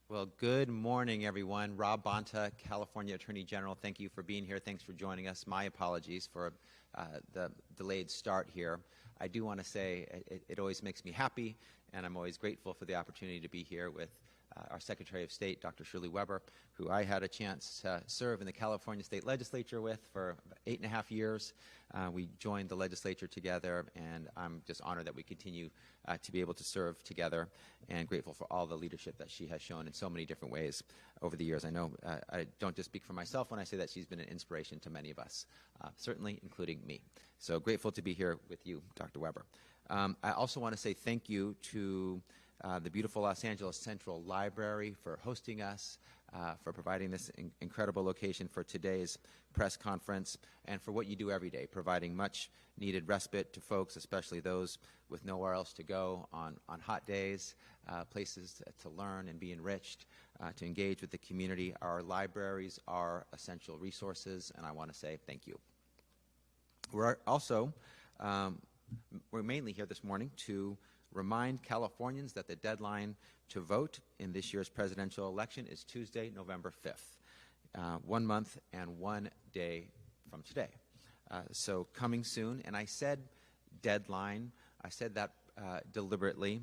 Well, good morning, everyone. Rob Bonta, California Attorney General. Thank you for being here. Thanks for joining us. My apologies for the delayed start here. I do want to say it always makes me happy, and I'm always grateful for the opportunity to be here with our Secretary of State, Dr. Shirley Weber, who I had a chance to serve in the California State Legislature with for 8.5 years. We joined the legislature together, and I'm just honored that we continue to be able to serve together, and grateful for all the leadership that she has shown in so many different ways over the years. I know I don't just speak for myself when I say that she's been an inspiration to many of us, certainly including me. So grateful to be here with you, Dr. Weber. I also want to say thank you to the beautiful Los Angeles Central Library for hosting us, for providing this incredible location for today's press conference, and for what you do every day, providing much needed respite to folks, especially those with nowhere else to go on hot days, places to learn and be enriched, to engage with the community. Our libraries are essential resources, and I want to say thank you. We're also, we're mainly here this morning to remind Californians that the deadline to vote in this year's presidential election is Tuesday, November 5th, 1 month and 1 day from today. So coming soon, and I said deadline, I said that deliberately.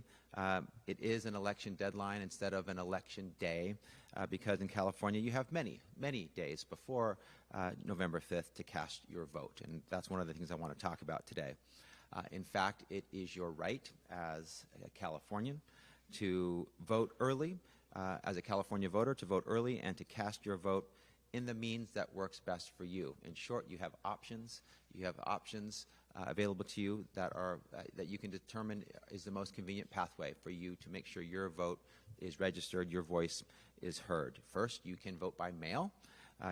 It is an election deadline instead of an election day, because in California you have many days before November 5th to cast your vote, and that's one of the things I want to talk about today. In fact, it is your right as a Californian to vote early, as a California voter, to vote early and to cast your vote in the means that works best for you. In short, you have options. You have options available to you that are that you can determine is the most convenient pathway for you to make sure your vote is registered, your voice is heard. First, you can vote by mail.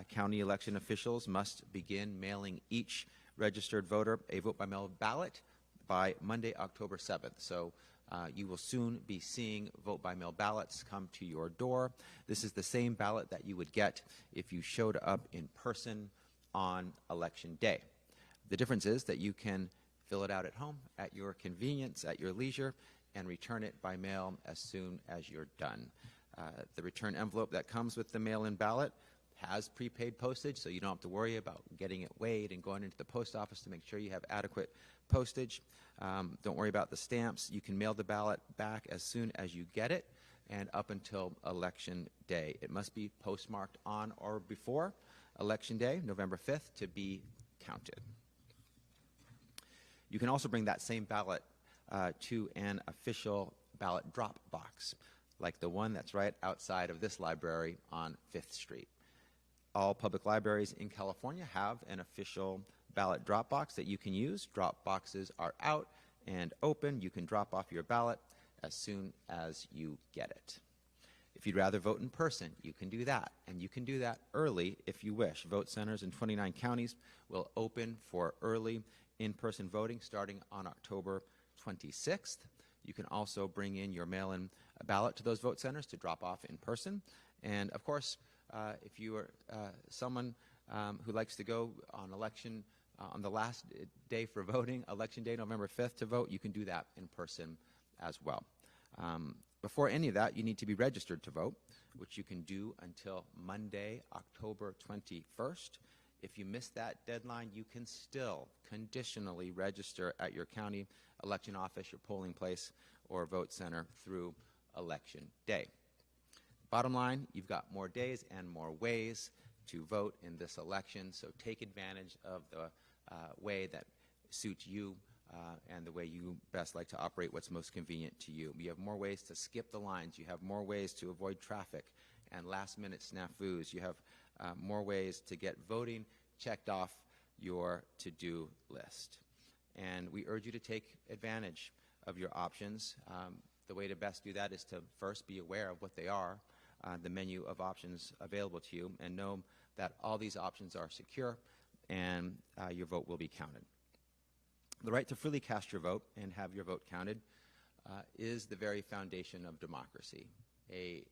County election officials must begin mailing each registered voter a vote-by-mail ballot by Monday, October 7th. So you will soon be seeing vote-by-mail ballots come to your door. This is the same ballot that you would get if you showed up in person on Election Day. The difference is that you can fill it out at home, at your convenience, at your leisure, and return it by mail as soon as you're done. The return envelope that comes with the mail-in ballot has prepaid postage, so you don't have to worry about getting it weighed and going into the post office to make sure you have adequate postage. Don't worry about the stamps. You can mail the ballot back as soon as you get it and up until Election Day. It must be postmarked on or before Election Day, November 5th, to be counted. You can also bring that same ballot to an official ballot drop box, like the one that's right outside of this library on 5th Street. All public libraries in California have an official ballot drop box that you can use. Drop boxes are out and open. You can drop off your ballot as soon as you get it. If you'd rather vote in person, you can do that, and you can do that early if you wish. Vote centers in 29 counties will open for early in-person voting starting on October 26th. You can also bring in your mail-in ballot to those vote centers to drop off in person. And of course, if you are someone who likes to go on election on the last day for voting, Election Day, November 5th, to vote, you can do that in person as well. Before any of that, you need to be registered to vote, which you can do until Monday, October 21st. If you miss that deadline, you can still conditionally register at your county election office, your polling place, or vote center through Election Day. Bottom line, you've got more days and more ways to vote in this election, so take advantage of the way that suits you and the way you best like to operate, what's most convenient to you. You have more ways to skip the lines. You have more ways to avoid traffic and last-minute snafus. You have more ways to get voting checked off your to-do list. And we urge you to take advantage of your options. The way to best do that is to first be aware of what they are, the menu of options available to you, and know that all these options are secure and your vote will be counted. The right to freely cast your vote and have your vote counted is the very foundation of democracy, a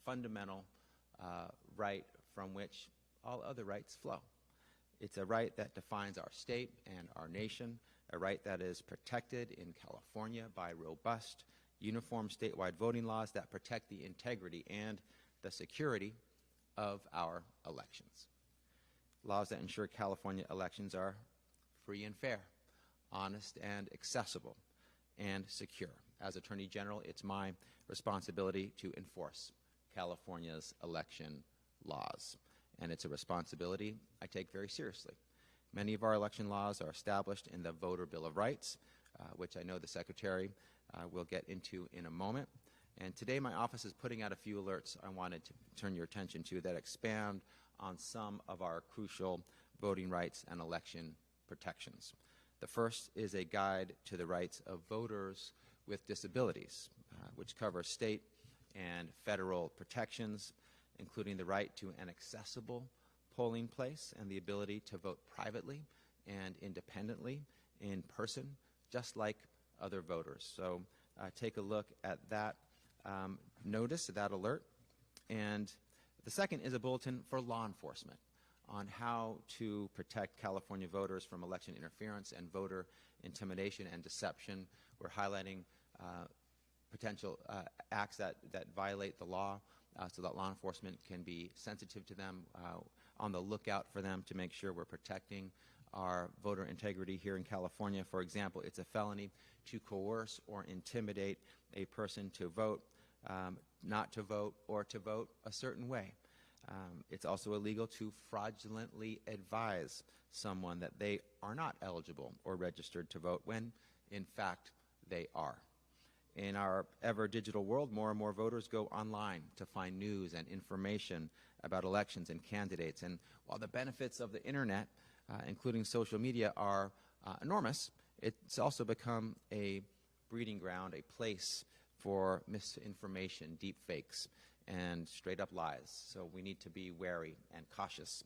fundamental right from which all other rights flow. It's a right that defines our state and our nation, a right that is protected in California by robust, uniform statewide voting laws that protect the integrity and the security of our elections. Laws that ensure California elections are free and fair, honest and accessible, and secure. As Attorney General, it's my responsibility to enforce California's election laws, and it's a responsibility I take very seriously. Many of our election laws are established in the Voter Bill of Rights, which I know the Secretary will get into in a moment. And today my office is putting out a few alerts I wanted to turn your attention to that expand on some of our crucial voting rights and election protections. The first is a guide to the rights of voters with disabilities, which covers state and federal protections, including the right to an accessible polling place and the ability to vote privately and independently in person, just like other voters. So take a look at that notice, that alert. And the second is a bulletin for law enforcement on how to protect California voters from election interference and voter intimidation and deception. We're highlighting potential acts that violate the law so that law enforcement can be sensitive to them, on the lookout for them to make sure we're protecting our voter integrity here in California. For example, it's a felony to coerce or intimidate a person to vote, not to vote, or to vote a certain way. It's also illegal to fraudulently advise someone that they are not eligible or registered to vote when, in fact, they are. In our ever-digital world, more and more voters go online to find news and information about elections and candidates. And while the benefits of the Internet, including social media, are enormous, it's also become a breeding ground, a place for misinformation, deep fakes, and straight-up lies. So we need to be wary and cautious.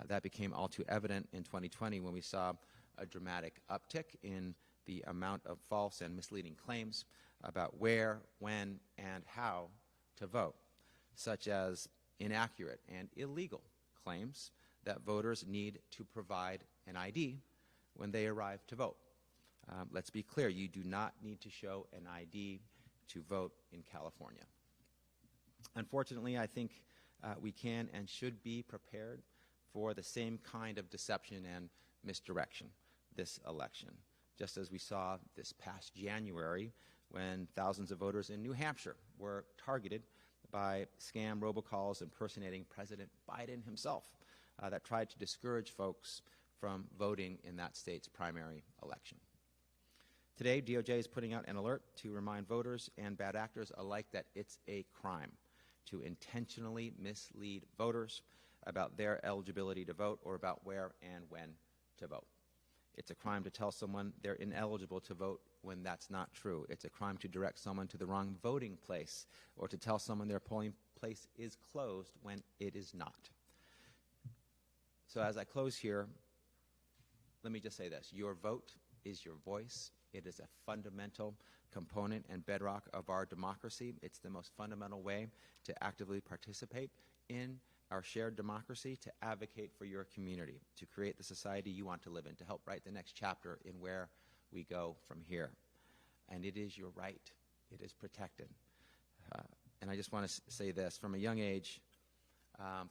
That became all too evident in 2020 when we saw a dramatic uptick in the amount of false and misleading claims about where, when, and how to vote, such as inaccurate and illegal claims that voters need to provide an ID when they arrive to vote. Let's be clear, you do not need to show an ID to vote in California. Unfortunately, I think we can and should be prepared for the same kind of deception and misdirection this election, just as we saw this past January when thousands of voters in New Hampshire were targeted by scam robocalls impersonating President Biden himself that tried to discourage folks from voting in that state's primary election. Today, DOJ is putting out an alert to remind voters and bad actors alike that it's a crime to intentionally mislead voters about their eligibility to vote or about where and when to vote. It's a crime to tell someone they're ineligible to vote when that's not true. It's a crime to direct someone to the wrong voting place or to tell someone their polling place is closed when it is not. So as I close here, let me just say this. Your vote is your voice. It is a fundamental component and bedrock of our democracy. It's the most fundamental way to actively participate in our shared democracy, to advocate for your community, to create the society you want to live in, to help write the next chapter in where we go from here. And it is your right. It is protected. And I just want to say this. From a young age,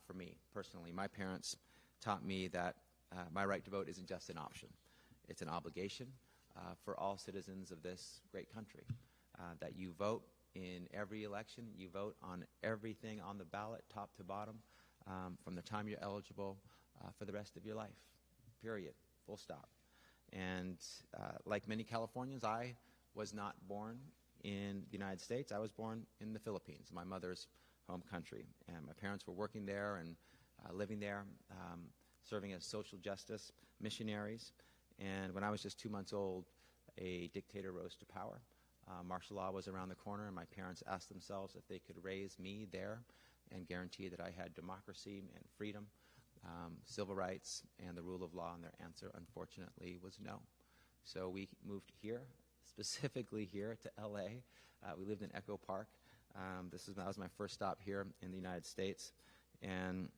for me personally, my parents taught me that my right to vote isn't just an option. It's an obligation for all citizens of this great country, that you vote in every election. You vote on everything on the ballot, top to bottom, from the time you're eligible for the rest of your life, period, full stop. And like many Californians, I was not born in the United States. I was born in the Philippines, my mother's home country. And my parents were working there and living there, serving as social justice missionaries. And when I was just 2 months old, a dictator rose to power. Martial law was around the corner, and my parents asked themselves if they could raise me there and guarantee that I had democracy and freedom, civil rights, and the rule of law, and their answer, unfortunately, was no. So we moved here, specifically here to LA. We lived in Echo Park. That was my first stop here in the United States. And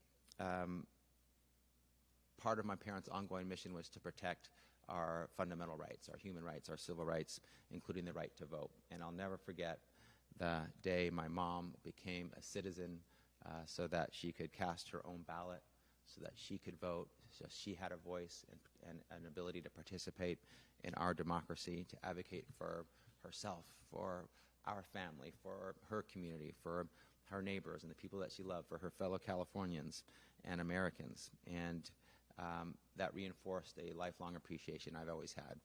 part of my parents' ongoing mission was to protect our fundamental rights, our human rights, our civil rights, including the right to vote. And I'll never forget the day my mom became a citizen so that she could cast her own ballot, so that she could vote, so she had a voice and an ability to participate in our democracy, to advocate for herself, for our family, for her community, for her neighbors and the people that she loved, for her fellow Californians and Americans. And that reinforced a lifelong appreciation I've always had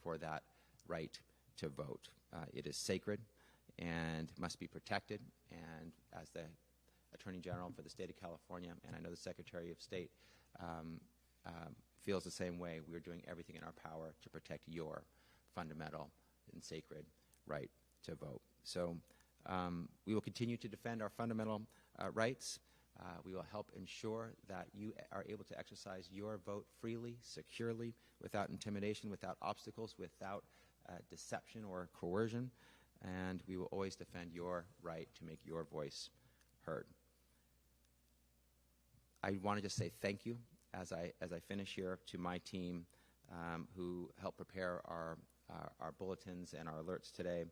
for that right to vote. It is sacred and must be protected. And as the Attorney General for the state of California, and I know the Secretary of State feels the same way, we're doing everything in our power to protect your fundamental and sacred right to vote. So we will continue to defend our fundamental rights. We will help ensure that you are able to exercise your vote freely, securely, without intimidation, without obstacles, without deception or coercion. And we will always defend your right to make your voice heard. I want to just say thank you as I finish here to my team who helped prepare our bulletins and our alerts today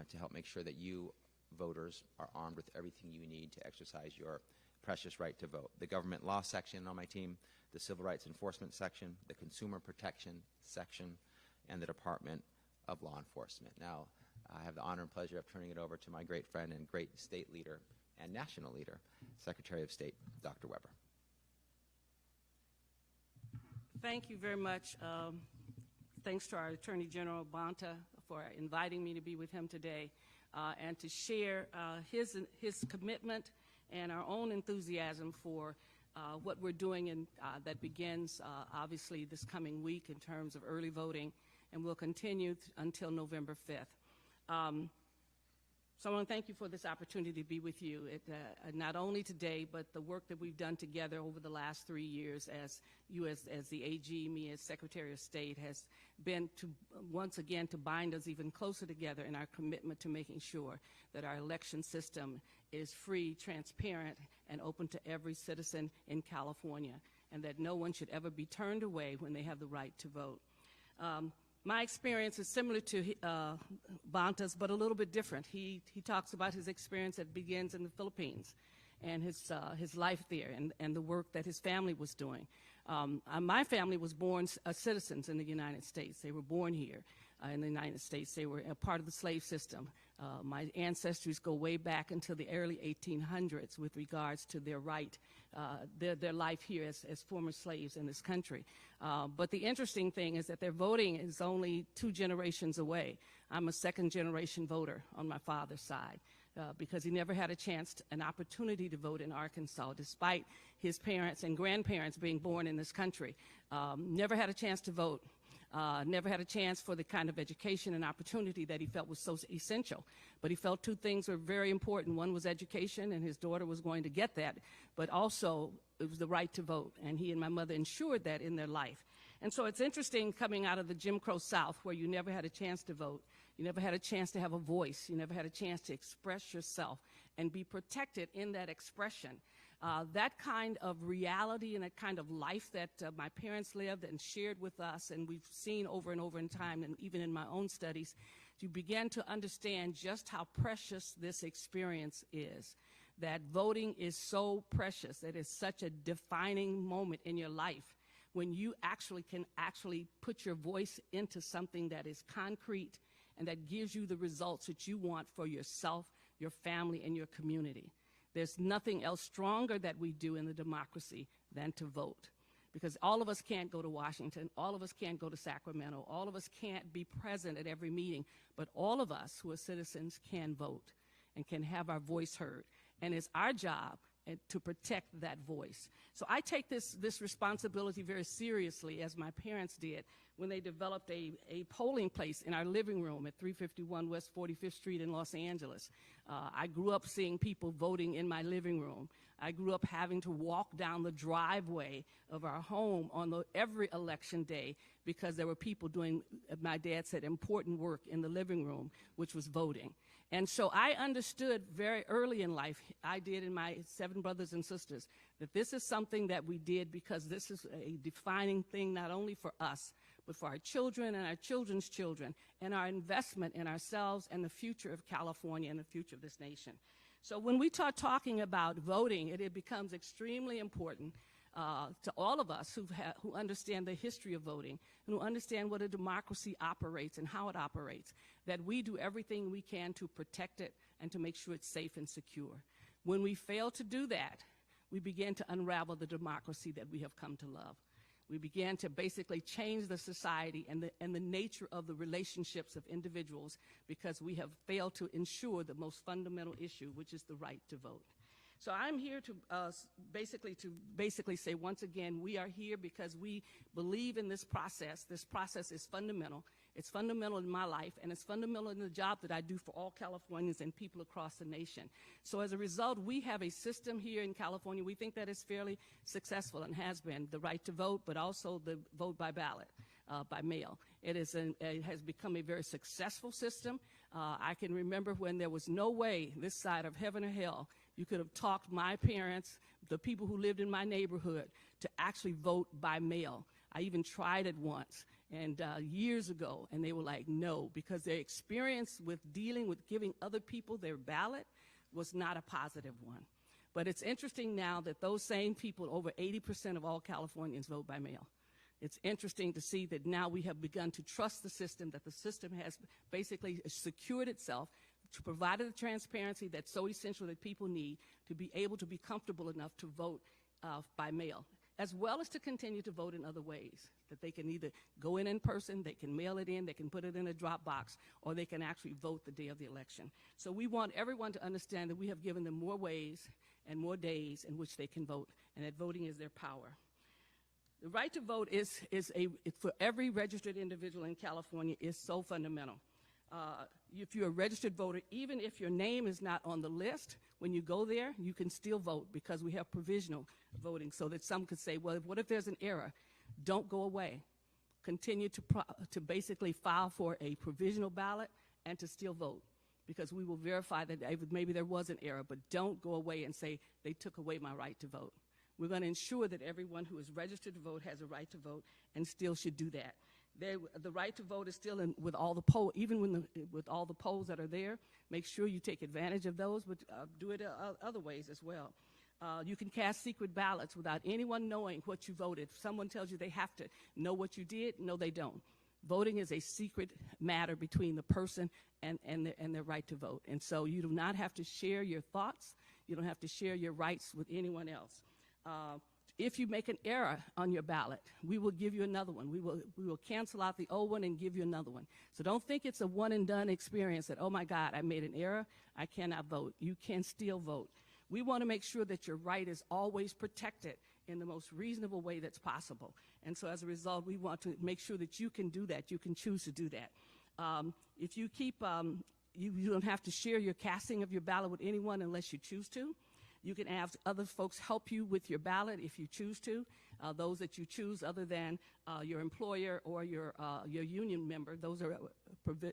to help make sure that you voters are armed with everything you need to exercise your precious right to vote. The government law section on my team, the civil rights enforcement section, the consumer protection section, and the Department of Law Enforcement. Now, I have the honor and pleasure of turning it over to my great friend and great state leader and national leader, Secretary of State, Dr. Weber. Thank you very much. Thanks to our Attorney General Bonta for inviting me to be with him today and to share his commitment and our own enthusiasm for what we're doing and that begins obviously this coming week in terms of early voting and will continue until November 5th. So I want to thank you for this opportunity to be with you, not only today, but the work that we've done together over the last 3 years as you as the AG, me as Secretary of State, has been to, once again, to bind us even closer together in our commitment to making sure that our election system is free, transparent, and open to every citizen in California, and that no one should ever be turned away when they have the right to vote. My experience is similar to Bonta's, but a little bit different. He talks about his experience that begins in the Philippines and his life there and the work that his family was doing. My family was born citizens in the United States. They were born here in the United States. They were a part of the slave system. My ancestors go way back into the early 1800s with regards to their right, their life here as former slaves in this country. But the interesting thing is that their voting is only 2 generations away. I'm a second-generation voter on my father's side because he never had an opportunity to vote in Arkansas, despite his parents and grandparents being born in this country. Never had a chance to vote. Never had a chance for the kind of education and opportunity that he felt was so essential. But he felt 2 things were very important. One was education, and his daughter was going to get that, but also it was the right to vote, and he and my mother ensured that in their life. And so it's interesting coming out of the Jim Crow South, where you never had a chance to vote, you never had a chance to have a voice, you never had a chance to express yourself and be protected in that expression. That kind of reality and that kind of life that my parents lived and shared with us, and we've seen over and over in time, and even in my own studies, you begin to understand just how precious this experience is. That voting is so precious, that it's such a defining moment in your life when you can put your voice into something that is concrete and that gives you the results that you want for yourself, your family, and your community. There's nothing else stronger that we do in the democracy than to vote. Because all of us can't go to Washington, all of us can't go to Sacramento, all of us can't be present at every meeting, but all of us who are citizens can vote and can have our voice heard. And it's our job to protect that voice. So I take this responsibility very seriously, as my parents did when they developed a polling place in our living room at 351 West 45th Street in Los Angeles. I grew up seeing people voting in my living room. I grew up having to walk down the driveway of our home on every election day because there were people doing, my dad said, important work in the living room, which was voting. And so I understood very early in life, I did in my 7 brothers and sisters, that this is something that we did because this is a defining thing not only for us, but for our children and our children's children, and our investment in ourselves and the future of California and the future of this nation. So when we start talking about voting, it becomes extremely important to all of us who understand the history of voting and who understand what a democracy operates and how it operates, that we do everything we can to protect it and to make sure it's safe and secure. When we fail to do that, we begin to unravel the democracy that we have come to love. We began to basically change the society and the nature of the relationships of individuals because we have failed to ensure the most fundamental issue, which is the right to vote. So I'm here to basically say once again, we are here because we believe in this process. This process is fundamental. It's fundamental in my life, and it's fundamental in the job that I do for all Californians and people across the nation. So as a result, we have a system here in California. We think that is fairly successful and has been the right to vote, but also the vote by ballot, by mail. It has become a very successful system. I can remember when there was no way this side of heaven or hell you could have talked my parents, the people who lived in my neighborhood, to actually vote by mail. I even tried it once and years ago, and they were like, no, because their experience with dealing with giving other people their ballot was not a positive one. But it's interesting now that those same people, over 80% of all Californians, vote by mail. It's interesting to see that now we have begun to trust the system, that the system has basically secured itself to provide the transparency that's so essential that people need to be able to be comfortable enough to vote by mail, as well as to continue to vote in other ways, that they can either go in person, they can mail it in, they can put it in a drop box, or they can actually vote the day of the election. So we want everyone to understand that we have given them more ways and more days in which they can vote, and that voting is their power. The right to vote is for every registered individual in California is so fundamental. If you're a registered voter, even if your name is not on the list, when you go there, you can still vote because we have provisional voting so that some could say, well, what if there's an error? Don't go away. Continue to basically file for a provisional ballot and to still vote because we will verify that maybe there was an error, but don't go away and say they took away my right to vote. We're going to ensure that everyone who is registered to vote has a right to vote and still should do that. The right to vote is still in with all the polls, even with all the polls that are there. Make sure you take advantage of those, but do it other ways as well. You can cast secret ballots without anyone knowing what you voted. If someone tells you they have to know what you did, no, they don't. Voting is a secret matter between the person and their right to vote. And so you do not have to share your thoughts. You don't have to share your rights with anyone else. If you make an error on your ballot, we will give you another one. We will cancel out the old one and give you another one. So don't think it's a one and done experience that, oh my God, I made an error, I cannot vote. You can still vote. We want to make sure that your right is always protected in the most reasonable way that's possible. And so as a result, we want to make sure that you can do that. You can choose to do that. If you keep, you don't have to share your casting of your ballot with anyone unless you choose to. You can have other folks help you with your ballot if you choose to, those that you choose other than your employer or your union member. Those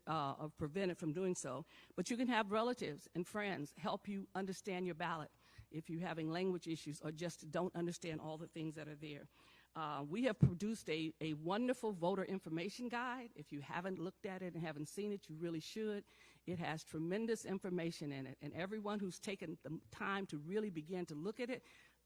are prevented from doing so. But you can have relatives and friends help you understand your ballot if you're having language issues or just don't understand all the things that are there. We have produced a wonderful voter information guide. If you haven't looked at it and haven't seen it, you really should. It has tremendous information in it, and everyone who's taken the time to really begin to look at it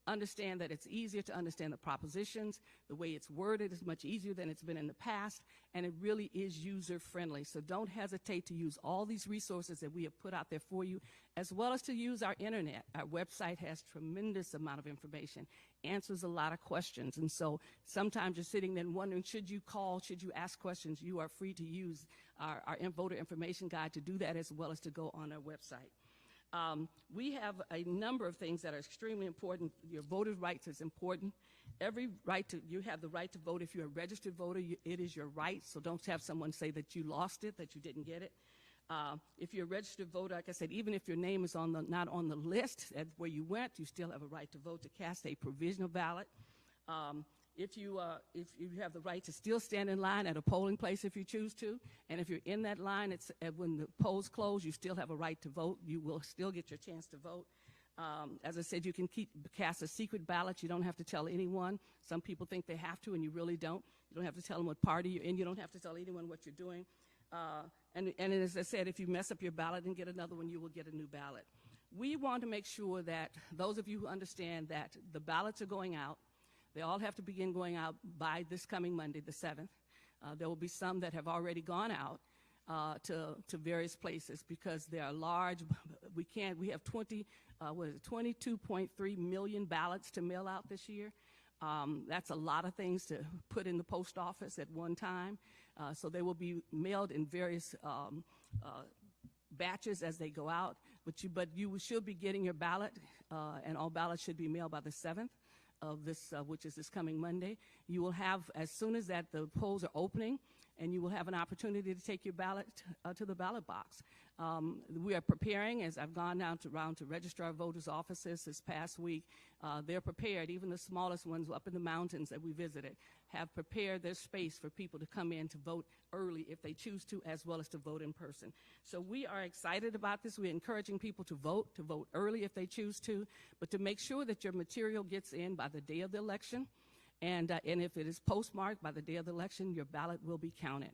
understand that it's easier to understand the propositions. The way it's worded is much easier than it's been in the past, and it really is user-friendly. So don't hesitate to use all these resources that we have put out there for you, as well as to use our internet. Our website has tremendous amount of information, answers a lot of questions, and so sometimes you're sitting there wondering, should you call, should you ask questions? You are free to use our voter information guide to do that, as well as to go on our website. We have a number of things that are extremely important. Your voter's rights is important. You have the right to vote. If you're a registered voter, it is your right, so don't have someone say that you lost it, that you didn't get it. If you're a registered voter, like I said, even if your name is not on the list where you went, you still have a right to vote to cast a provisional ballot. If you have the right to still stand in line at a polling place if you choose to, and if you're in that line, when the polls close, you still have a right to vote. You will still get your chance to vote. As I said, you can cast a secret ballot. You don't have to tell anyone. Some people think they have to, and you really don't. You don't have to tell them what party you're in. You don't have to tell anyone what you're doing. And as I said, if you mess up your ballot and get another one, you will get a new ballot. We want to make sure that those of you who understand that the ballots are going out, they all have to begin going out by this coming Monday, the 7th. There will be some that have already gone out to various places because they are large. We have 22.3 million ballots to mail out this year. That's a lot of things to put in the post office at one time. So they will be mailed in various batches as they go out. But you should be getting your ballot, and all ballots should be mailed by the 7th of this, which is this coming Monday. You will have, as soon as that the polls are opening, and you will have an opportunity to take your ballot to the ballot box. We are preparing, as I've gone down around to registrar voters' offices this past week. They're prepared, even the smallest ones up in the mountains that we visited, have prepared their space for people to come in to vote early if they choose to, as well as to vote in person. So we are excited about this. We're encouraging people to vote early if they choose to, but to make sure that your material gets in by the day of the election. And if it is postmarked by the day of the election, your ballot will be counted.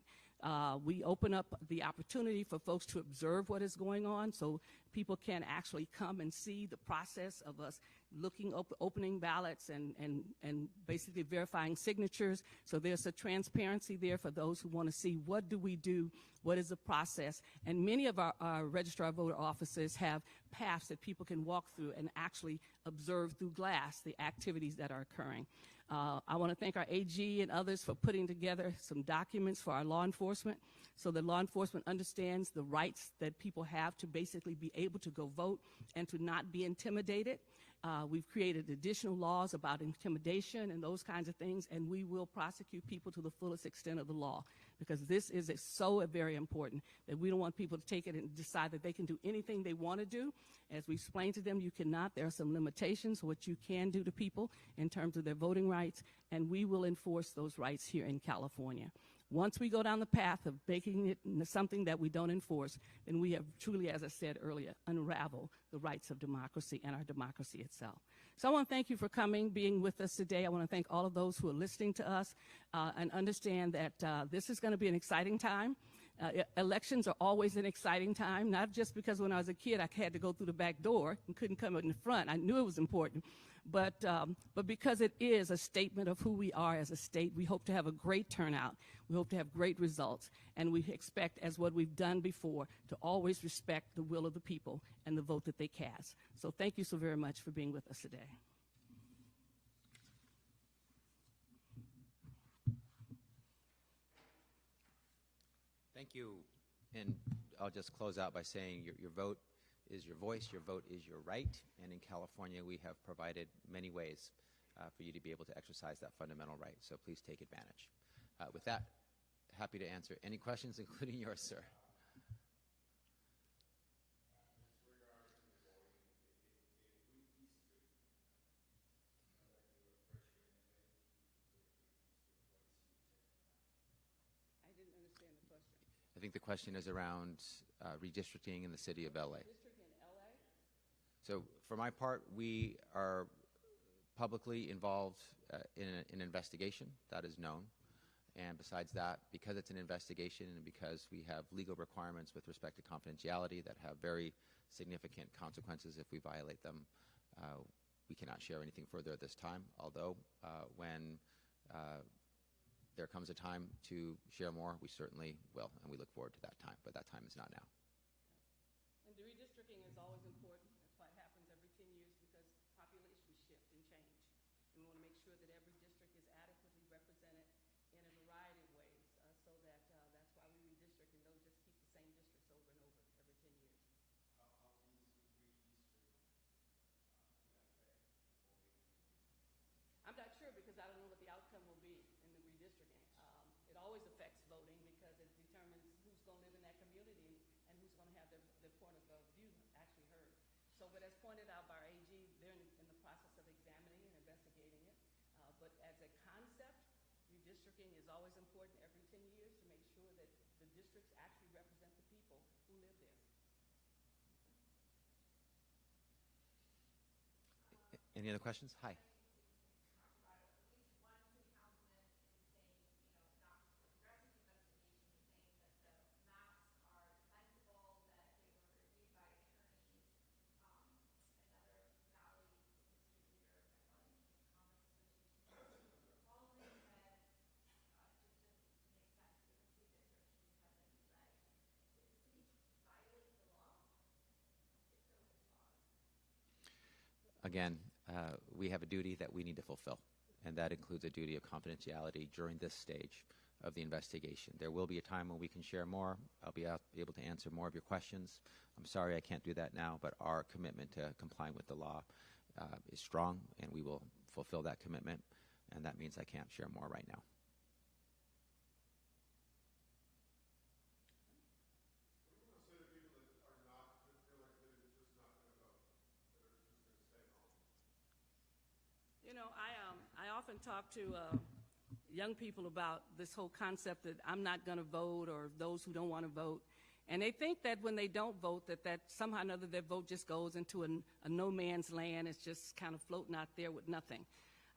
We open up the opportunity for folks to observe what is going on so people can actually come and see the process of us opening ballots and basically verifying signatures. So there's a transparency there for those who want to see what do we do, what is the process. And many of our registrar voter offices have paths that people can walk through and actually observe through glass the activities that are occurring. I want to thank our AG and others for putting together some documents for our law enforcement so that law enforcement understands the rights that people have to basically be able to go vote and to not be intimidated. We've created additional laws about intimidation and those kinds of things, and we will prosecute people to the fullest extent of the law because this is so very important that we don't want people to take it and decide that they can do anything they want to do. As we explained to them, you cannot. There are some limitations what you can do to people in terms of their voting rights, and we will enforce those rights here in California. Once we go down the path of making it something that we don't enforce, then we have truly, as I said earlier, unraveled the rights of democracy and our democracy itself. So I want to thank you for coming, being with us today. I want to thank all of those who are listening to us and understand that this is going to be an exciting time. Elections are always an exciting time, not just because when I was a kid I had to go through the back door and couldn't come in the front. I knew it was important, but because it is a statement of who we are as a state. We hope to have a great turnout. We hope to have great results, and we expect, as what we've done before, to always respect the will of the people and the vote that they cast. So thank you so very much for being with us today. Thank you. And I'll just close out by saying your vote is your voice, your vote is your right, and in California we have provided many ways for you to be able to exercise that fundamental right, so please take advantage. With that, happy to answer any questions, including yours, sir. I think the question is around redistricting in the city of LA. So for my part, we are publicly involved in an investigation that is known. And besides that, because it's an investigation and because we have legal requirements with respect to confidentiality that have very significant consequences if we violate them, we cannot share anything further at this time. Although when there comes a time to share more, we certainly will, and we look forward to that time, but that time is not now. And the redistricting is always important. That's why it happens every 10 years because populations shift and change. And we want to make sure that every district is adequately represented in a variety of ways so that that's why we redistrict and don't just keep the same districts over and over every 10 years. I'm not sure because I don't know what the outcome will be in the redistricting. It always affects voting because it determines who's going to live in that community and who's going to have their point of view actually heard. So, but as pointed out by our AG, they're in the process of examining and investigating it. But as a concept, redistricting is always important every 10 years to make sure that the districts actually represent the people who live there. Any other questions? Hi. again, we have a duty that we need to fulfill, and that includes a duty of confidentiality during this stage of the investigation. There will be a time when we can share more. I'll be able to answer more of your questions. I'm sorry I can't do that now, but our commitment to complying with the law is strong, and we will fulfill that commitment, and that means I can't share more right now. You know, I often talk to young people about this whole concept that I'm not going to vote, or those who don't want to vote. And they think that when they don't vote, that somehow or another their vote just goes into a no man's land. It's just kind of floating out there with nothing.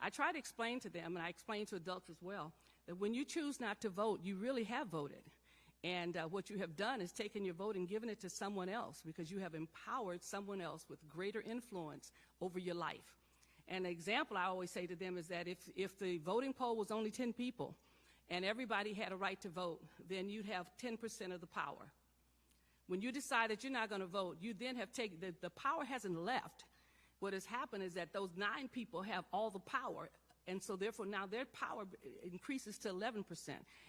I try to explain to them, and I explain to adults as well, that when you choose not to vote, you really have voted. And what you have done is taken your vote and given it to someone else, because you have empowered someone else with greater influence over your life. And an example I always say to them is that if the voting poll was only 10 people and everybody had a right to vote, then you'd have 10% of the power. When you decide that you're not going to vote, you then have taken, the power hasn't left. What has happened is that those 9 people have all the power, and so therefore now their power increases to 11%.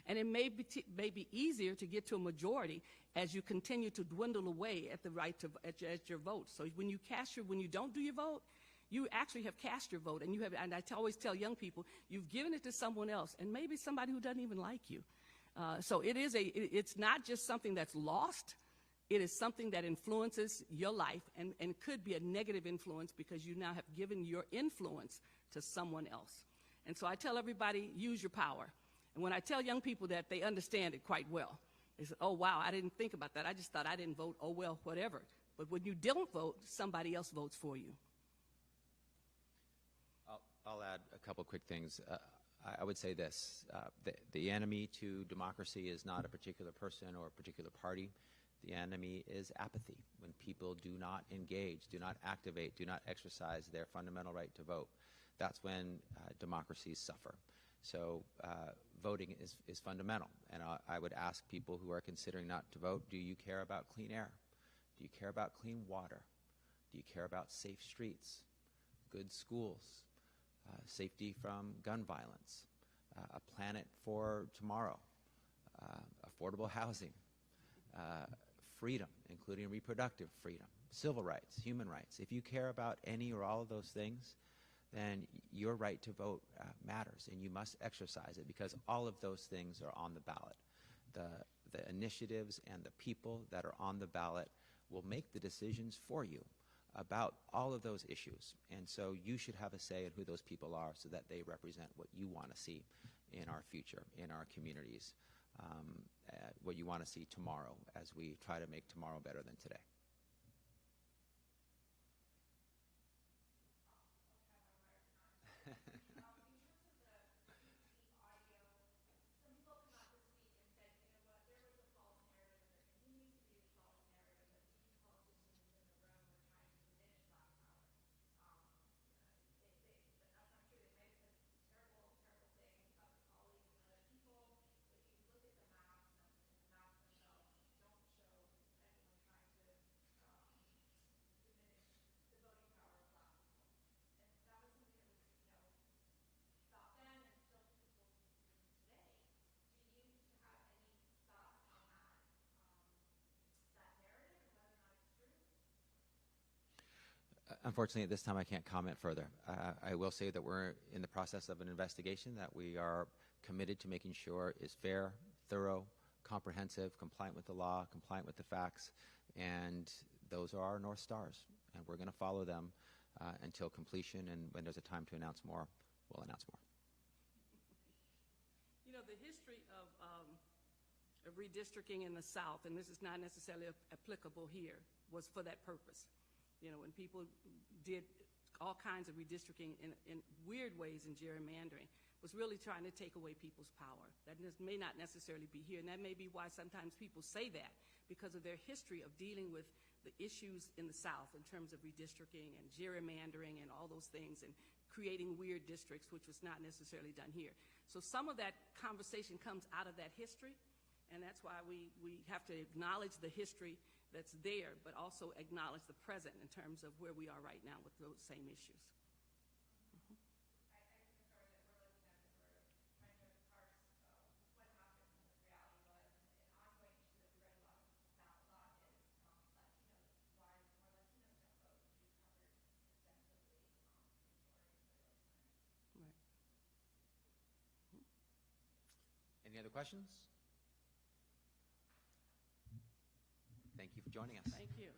And it may be easier to get to a majority as you continue to dwindle away at the right to at your vote. So when you don't do your vote, you actually have cast your vote, and I always tell young people, you've given it to someone else, and maybe somebody who doesn't even like you. So it's not just something that's lost. It is something that influences your life and could be a negative influence, because you now have given your influence to someone else. And so I tell everybody, use your power. And when I tell young people that, they understand it quite well. They say, oh, wow, I didn't think about that. I just thought I didn't vote. Oh, well, whatever. But when you don't vote, somebody else votes for you. I'll add a couple quick things. I would say this. The enemy to democracy is not a particular person or a particular party. The enemy is apathy. When people do not engage, do not activate, do not exercise their fundamental right to vote, that's when democracies suffer. So voting is fundamental. And I would ask people who are considering not to vote, do you care about clean air? Do you care about clean water? Do you care about safe streets, good schools, safety from gun violence, a planet for tomorrow, affordable housing, freedom, including reproductive freedom, civil rights, human rights? If you care about any or all of those things, then your right to vote matters, and you must exercise it, because all of those things are on the ballot. The initiatives and the people that are on the ballot will make the decisions for you about all of those issues. And so you should have a say in who those people are, so that they represent what you want to see in our future, in our communities, what you want to see tomorrow as we try to make tomorrow better than today. Unfortunately, at this time, I can't comment further. I will say that we're in the process of an investigation that we are committed to making sure is fair, thorough, comprehensive, compliant with the law, compliant with the facts, and those are our North Stars, and we're going to follow them until completion, and when there's a time to announce more, we'll announce more. You know, the history of redistricting in the South, and this is not necessarily applicable here, was for that purpose. You know, when people did all kinds of redistricting in weird ways in gerrymandering, was really trying to take away people's power. That may not necessarily be here, and that may be why sometimes people say that, because of their history of dealing with the issues in the South in terms of redistricting and gerrymandering and all those things, and creating weird districts, which was not necessarily done here. So some of that conversation comes out of that history, And that's why we have to acknowledge the history that's there, but also acknowledge the present in terms of where we are right now with those same issues. Right. Any other questions? Thank you for joining us. Thank you.